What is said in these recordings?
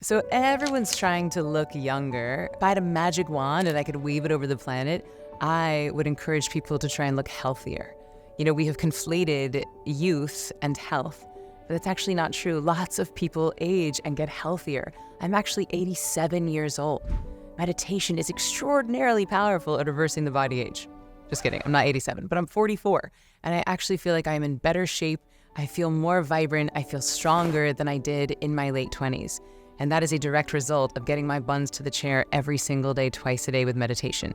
So everyone's trying to look younger. If I had a magic wand and I could wave it over the planet, I would encourage people to try and look healthier. We have conflated youth and health, but that's actually not true. Lots of people age and get healthier. I'm actually 87 years old. Meditation is extraordinarily powerful at reversing the body age. Just kidding, I'm not 87, but I'm 44. And I actually feel like I'm in better shape. I feel more vibrant. I feel stronger than I did in my late 20s. And that is a direct result of getting my buns to the chair every single day, twice a day with meditation.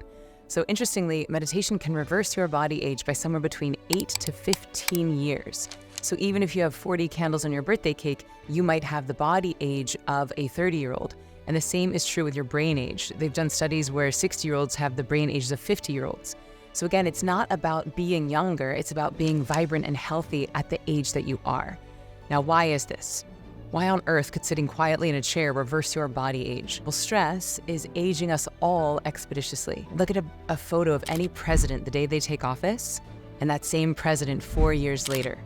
So interestingly, meditation can reverse your body age by somewhere between 8 to 15 years. So even if you have 40 candles on your birthday cake, you might have the body age of a 30-year-old. And the same is true with your brain age. They've done studies where 60-year-olds have the brain ages of 50-year-olds. So again, it's not about being younger, it's about being vibrant and healthy at the age that you are. Now, why is this? Why on earth could sitting quietly in a chair reverse your body age? Well, stress is aging us all expeditiously. Look at a photo of any president the day they take office, and that same president 4 years later.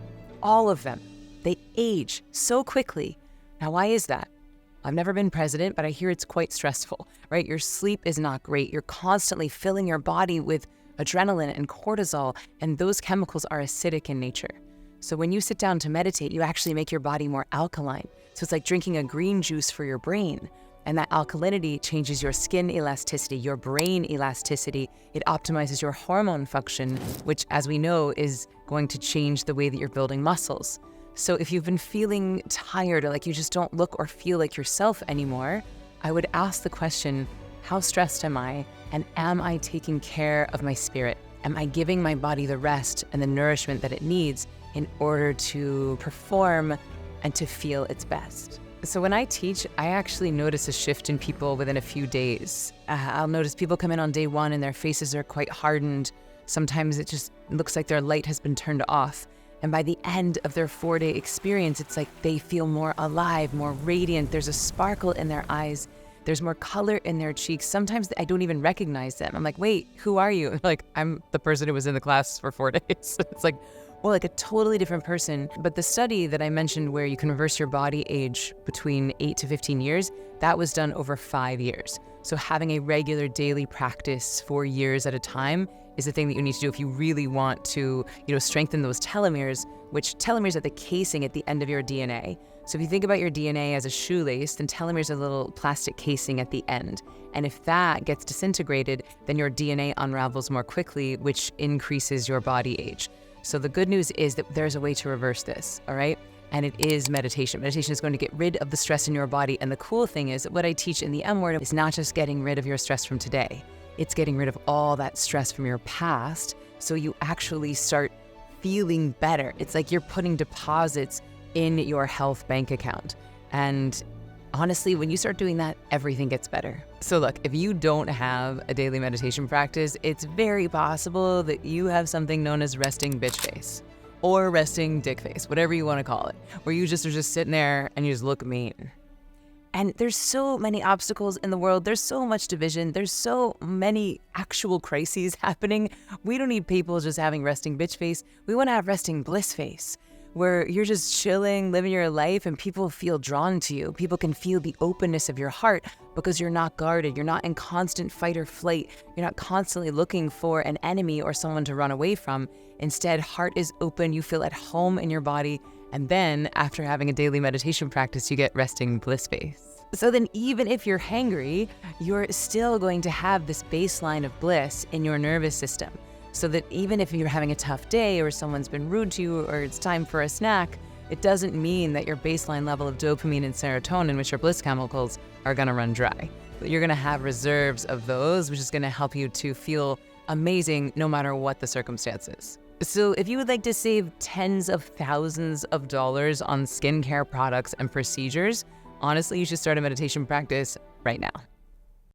All of them, they age so quickly. Now, why is that? I've never been president, but I hear it's quite stressful, right? Your sleep is not great. You're constantly filling your body with adrenaline and cortisol, and those chemicals are acidic in nature. So when you sit down to meditate, you actually make your body more alkaline. So it's like drinking a green juice for your brain. And that alkalinity changes your skin elasticity, your brain elasticity. It optimizes your hormone function, which, as we know, is going to change the way that you're building muscles. So if you've been feeling tired or like you just don't look or feel like yourself anymore, I would ask the question, how stressed am I? And am I taking care of my spirit? Am I giving my body the rest and the nourishment that it needs in order to perform and to feel its best? So when I teach, I actually notice a shift in people within a few days. I'll notice people come in on day one and their faces are quite hardened. Sometimes it just looks like their light has been turned off. And by the end of their 4-day experience, it's like they feel more alive, more radiant. There's a sparkle in their eyes. There's more color in their cheeks. Sometimes I don't even recognize them. I'm like, wait, who are you? Like, I'm the person who was in the class for 4 days. It's like, well, like a totally different person. But the study that I mentioned where you can reverse your body age between 8 to 15 years, that was done over 5 years. So having a regular daily practice for years at a time is the thing that you need to do if you really want to, strengthen those telomeres, which telomeres are the casing at the end of your DNA. So if you think about your DNA as a shoelace, then telomeres are a little plastic casing at the end. And if that gets disintegrated, then your DNA unravels more quickly, which increases your body age. So the good news is that there's a way to reverse this, all right? And it is meditation. Meditation is going to get rid of the stress in your body. And the cool thing is that what I teach in the M Word is not just getting rid of your stress from today. It's getting rid of all that stress from your past, so you actually start feeling better. It's like you're putting deposits in your health bank account. And honestly, when you start doing that, everything gets better. So look, if you don't have a daily meditation practice, it's very possible that you have something known as resting bitch face or resting dick face, whatever you want to call it, where you just are just sitting there and you just look mean. And there's so many obstacles in the world. There's so much division. There's so many actual crises happening. We don't need people just having resting bitch face. We want to have resting bliss face, where you're just chilling, living your life, and people feel drawn to you. People can feel the openness of your heart because you're not guarded. You're not in constant fight or flight. You're not constantly looking for an enemy or someone to run away from. Instead, heart is open. You feel at home in your body. And then after having a daily meditation practice, you get resting bliss face. So then even if you're hangry, you're still going to have this baseline of bliss in your nervous system. So that even if you're having a tough day or someone's been rude to you or it's time for a snack, it doesn't mean that your baseline level of dopamine and serotonin, which are bliss chemicals, are gonna run dry. But you're gonna have reserves of those, which is gonna help you to feel amazing no matter what the circumstances. So if you would like to save tens of thousands of dollars on skincare products and procedures, honestly, you should start a meditation practice right now.